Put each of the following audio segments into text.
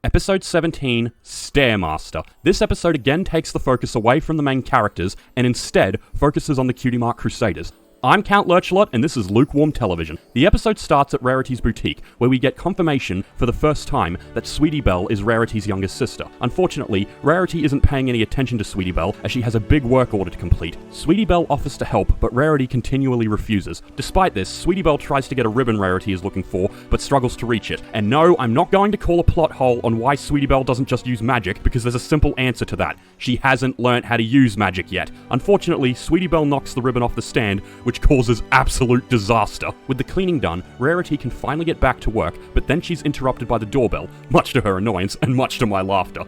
Episode 17, Stairmaster. This episode again takes the focus away from the main characters and instead focuses on the Cutie Mark Crusaders. I'm Count Lurchlot, and this is Lukewarm Television. The episode starts at Rarity's boutique, where we get confirmation for the first time that Sweetie Belle is Rarity's younger sister. Unfortunately, Rarity isn't paying any attention to Sweetie Belle, as she has a big work order to complete. Sweetie Belle offers to help, but Rarity continually refuses. Despite this, Sweetie Belle tries to get a ribbon Rarity is looking for, but struggles to reach it. And no, I'm not going to call a plot hole on why Sweetie Belle doesn't just use magic, because there's a simple answer to that. She hasn't learnt how to use magic yet. Unfortunately, Sweetie Belle knocks the ribbon off the stand, which causes absolute disaster. With the cleaning done, Rarity can finally get back to work, but then she's interrupted by the doorbell, much to her annoyance and much to my laughter.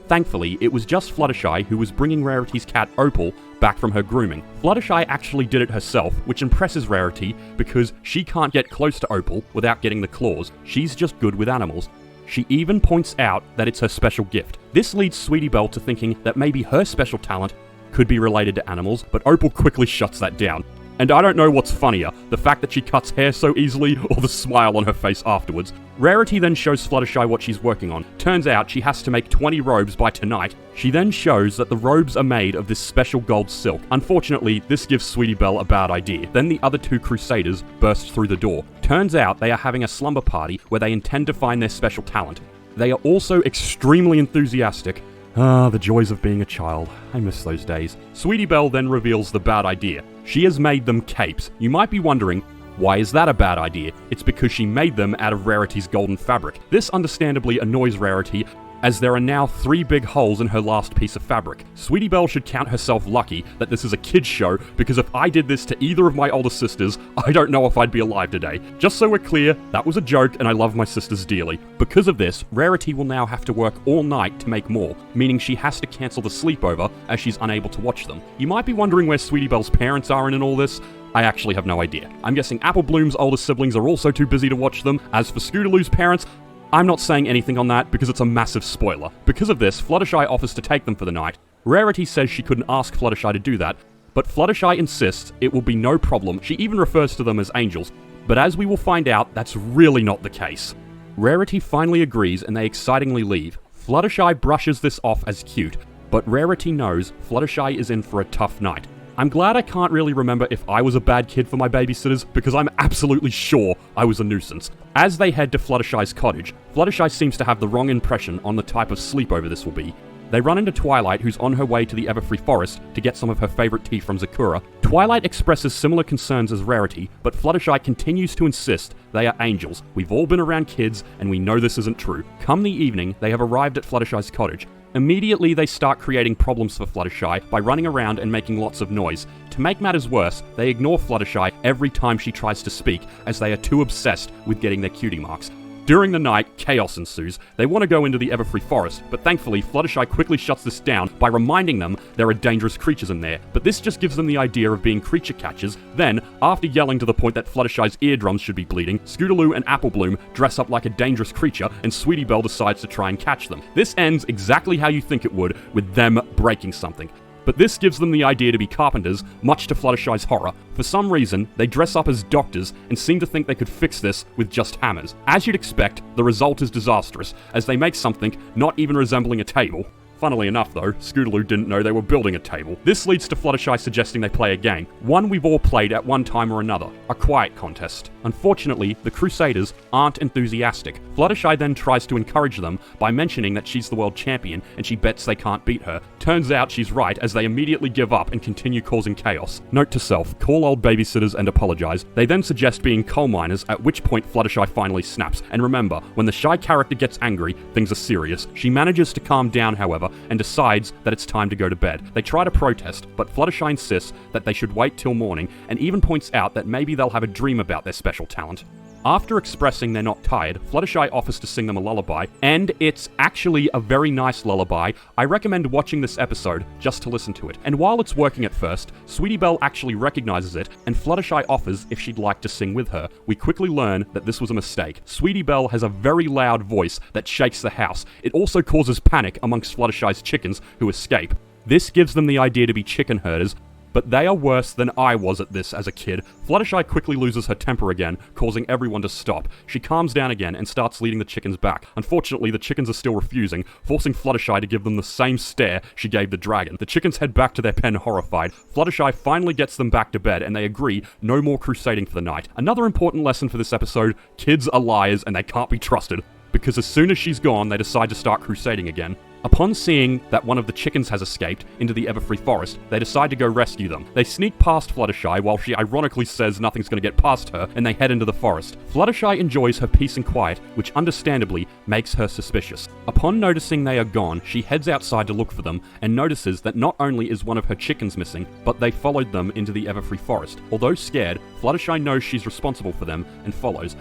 Thankfully, it was just Fluttershy who was bringing Rarity's cat Opal back from her grooming. Fluttershy actually did it herself, which impresses Rarity because she can't get close to Opal without getting the claws. She's just good with animals. She even points out that it's her special gift. This leads Sweetie Belle to thinking that maybe her special talent could be related to animals, but Opal quickly shuts that down. And I don't know what's funnier, the fact that she cuts hair so easily, or the smile on her face afterwards. Rarity then shows Fluttershy what she's working on. Turns out she has to make 20 robes by tonight. She then shows that the robes are made of this special gold silk. Unfortunately, this gives Sweetie Belle a bad idea. Then the other two Crusaders burst through the door. Turns out they are having a slumber party where they intend to find their special talent. They are also extremely enthusiastic. Ah, the joys of being a child. I miss those days. Sweetie Belle then reveals the bad idea. She has made them capes. You might be wondering, why is that a bad idea? It's because she made them out of Rarity's golden fabric. This understandably annoys Rarity, as there are now 3 big holes in her last piece of fabric. Sweetie Belle should count herself lucky that this is a kid's show, because if I did this to either of my older sisters, I don't know if I'd be alive today. Just so we're clear, that was a joke and I love my sisters dearly. Because of this, Rarity will now have to work all night to make more, meaning she has to cancel the sleepover as she's unable to watch them. You might be wondering where Sweetie Belle's parents are in all this. I actually have no idea. I'm guessing Apple Bloom's older siblings are also too busy to watch them. As for Scootaloo's parents, I'm not saying anything on that because it's a massive spoiler. Because of this, Fluttershy offers to take them for the night. Rarity says she couldn't ask Fluttershy to do that, but Fluttershy insists it will be no problem. She even refers to them as angels, but as we will find out, that's really not the case. Rarity finally agrees and they excitingly leave. Fluttershy brushes this off as cute, but Rarity knows Fluttershy is in for a tough night. I'm glad I can't really remember if I was a bad kid for my babysitters, because I'm absolutely sure I was a nuisance. As they head to Fluttershy's cottage, Fluttershy seems to have the wrong impression on the type of sleepover this will be. They run into Twilight, who's on her way to the Everfree Forest to get some of her favorite tea from Zakura. Twilight expresses similar concerns as Rarity, but Fluttershy continues to insist they are angels. We've all been around kids, and we know this isn't true. Come the evening, they have arrived at Fluttershy's cottage. Immediately, they start creating problems for Fluttershy by running around and making lots of noise. To make matters worse, they ignore Fluttershy every time she tries to speak, as they are too obsessed with getting their cutie marks. During the night, chaos ensues. They want to go into the Everfree Forest, but thankfully Fluttershy quickly shuts this down by reminding them there are dangerous creatures in there. But this just gives them the idea of being creature catchers. Then, after yelling to the point that Fluttershy's eardrums should be bleeding, Scootaloo and Apple Bloom dress up like a dangerous creature, and Sweetie Belle decides to try and catch them. This ends exactly how you think it would, with them breaking something. But this gives them the idea to be carpenters, much to Fluttershy's horror. For some reason, they dress up as doctors and seem to think they could fix this with just hammers. As you'd expect, the result is disastrous, as they make something not even resembling a table. Funnily enough though, Scootaloo didn't know they were building a table. This leads to Fluttershy suggesting they play a game, one we've all played at one time or another, a quiet contest. Unfortunately, the Crusaders aren't enthusiastic. Fluttershy then tries to encourage them by mentioning that she's the world champion and she bets they can't beat her. Turns out she's right, as they immediately give up and continue causing chaos. Note to self, call old babysitters and apologize. They then suggest being coal miners, at which point Fluttershy finally snaps. And remember, when the shy character gets angry, things are serious. She manages to calm down, however, and decides that it's time to go to bed. They try to protest, but Fluttershy insists that they should wait till morning, and even points out that maybe they'll have a dream about their special talent. After expressing they're not tired, Fluttershy offers to sing them a lullaby, and it's actually a very nice lullaby. I recommend watching this episode just to listen to it. And while it's working at first, Sweetie Belle actually recognizes it, and Fluttershy offers if she'd like to sing with her. We quickly learn that this was a mistake. Sweetie Belle has a very loud voice that shakes the house. It also causes panic amongst Fluttershy's chickens who escape. This gives them the idea to be chicken herders, but they are worse than I was at this as a kid. Fluttershy quickly loses her temper again, causing everyone to stop. She calms down again and starts leading the chickens back. Unfortunately, the chickens are still refusing, forcing Fluttershy to give them the same stare she gave the dragon. The chickens head back to their pen horrified. Fluttershy finally gets them back to bed, and they agree no more crusading for the night. Another important lesson for this episode: kids are liars and they can't be trusted, because as soon as she's gone, they decide to start crusading again. Upon seeing that one of the chickens has escaped into the Everfree Forest, they decide to go rescue them. They sneak past Fluttershy while she ironically says nothing's going to get past her, and they head into the forest. Fluttershy enjoys her peace and quiet, which understandably makes her suspicious. Upon noticing they are gone, she heads outside to look for them, and notices that not only is one of her chickens missing, but they followed them into the Everfree Forest. Although scared, Fluttershy knows she's responsible for them and follows.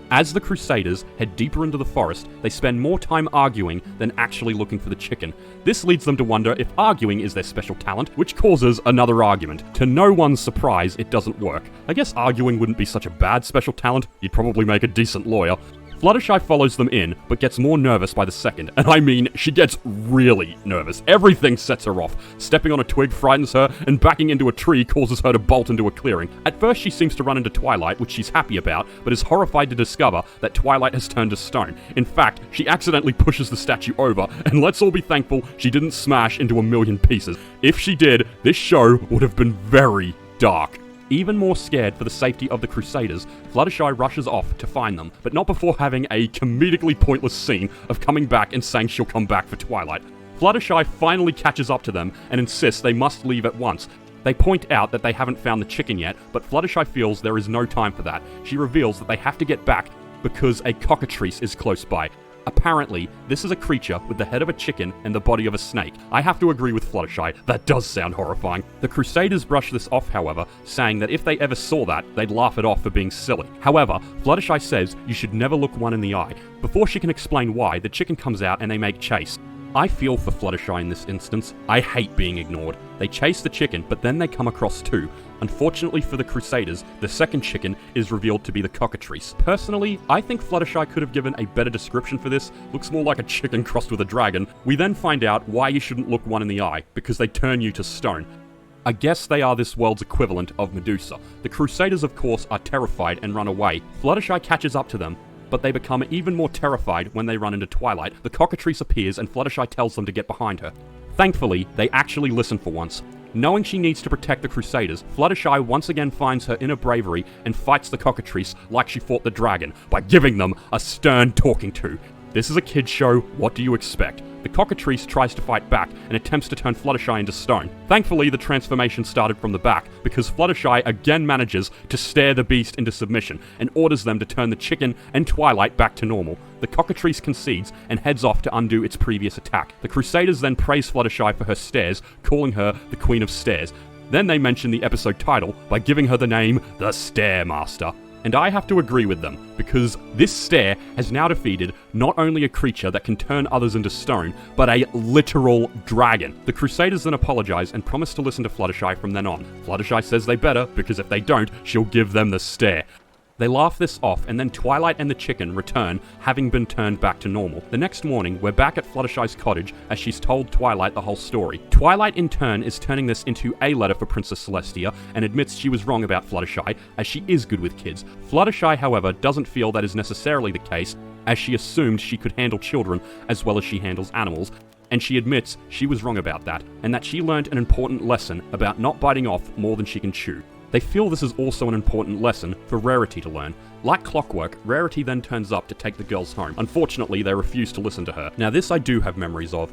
As the Crusaders head deeper into the forest, they spend more time arguing than actually looking for the chicken. This leads them to wonder if arguing is their special talent, which causes another argument. To no one's surprise, it doesn't work. I guess arguing wouldn't be such a bad special talent. You'd probably make a decent lawyer. Fluttershy follows them in, but gets more nervous by the second. And I mean, she gets really nervous. Everything sets her off. Stepping on a twig frightens her, and backing into a tree causes her to bolt into a clearing. At first, she seems to run into Twilight, which she's happy about, but is horrified to discover that Twilight has turned to stone. In fact, she accidentally pushes the statue over, and let's all be thankful she didn't smash into a million pieces. If she did, this show would have been very dark. Even more scared for the safety of the Crusaders, Fluttershy rushes off to find them, but not before having a comedically pointless scene of coming back and saying she'll come back for Twilight. Fluttershy finally catches up to them and insists they must leave at once. They point out that they haven't found the chicken yet, but Fluttershy feels there is no time for that. She reveals that they have to get back because a cockatrice is close by. Apparently, this is a creature with the head of a chicken and the body of a snake. I have to agree with Fluttershy, that does sound horrifying. The Crusaders brush this off, however, saying that if they ever saw that, they'd laugh it off for being silly. However, Fluttershy says you should never look one in the eye. Before she can explain why, the chicken comes out and they make chase. I feel for Fluttershy in this instance. I hate being ignored. They chase the chicken, but then they come across two. Unfortunately for the Crusaders, the second chicken is revealed to be the cockatrice. Personally, I think Fluttershy could have given a better description for this. Looks more like a chicken crossed with a dragon. We then find out why you shouldn't look one in the eye, because they turn you to stone. I guess they are this world's equivalent of Medusa. The Crusaders, of course, are terrified and run away. Fluttershy catches up to them, but they become even more terrified when they run into Twilight. The cockatrice appears and Fluttershy tells them to get behind her. Thankfully, they actually listen for once. Knowing she needs to protect the Crusaders, Fluttershy once again finds her inner bravery and fights the cockatrice like she fought the dragon, by giving them a stern talking to. This is a kid's show, what do you expect? The cockatrice tries to fight back and attempts to turn Fluttershy into stone. Thankfully, the transformation started from the back, because Fluttershy again manages to stare the beast into submission and orders them to turn the chicken and Twilight back to normal. The cockatrice concedes and heads off to undo its previous attack. The Crusaders then praise Fluttershy for her stares, calling her the Queen of Stares. Then they mention the episode title by giving her the name, the Stairmaster. And I have to agree with them, because this stare has now defeated not only a creature that can turn others into stone, but a literal dragon. The Crusaders then apologize and promise to listen to Fluttershy from then on. Fluttershy says they better, because if they don't, she'll give them the stare. They laugh this off, and then Twilight and the chicken return, having been turned back to normal. The next morning, we're back at Fluttershy's cottage, as she's told Twilight the whole story. Twilight, in turn, is turning this into a letter for Princess Celestia, and admits she was wrong about Fluttershy, as she is good with kids. Fluttershy, however, doesn't feel that is necessarily the case, as she assumed she could handle children as well as she handles animals, and she admits she was wrong about that, and that she learned an important lesson about not biting off more than she can chew. They feel this is also an important lesson for Rarity to learn. Like clockwork, Rarity then turns up to take the girls home. Unfortunately, they refuse to listen to her. Now this I do have memories of.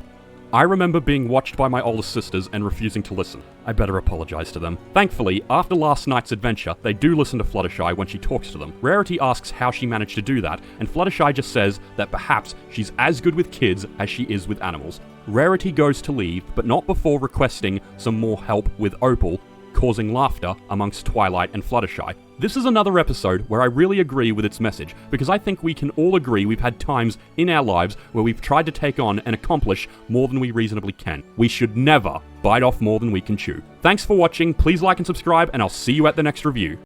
I remember being watched by my older sisters and refusing to listen. I better apologize to them. Thankfully, after last night's adventure, they do listen to Fluttershy when she talks to them. Rarity asks how she managed to do that, and Fluttershy just says that perhaps she's as good with kids as she is with animals. Rarity goes to leave, but not before requesting some more help with Opal, causing laughter amongst Twilight and Fluttershy. This is another episode where I really agree with its message, because I think we can all agree we've had times in our lives where we've tried to take on and accomplish more than we reasonably can. We should never bite off more than we can chew. Thanks for watching, please like and subscribe, and I'll see you at the next review.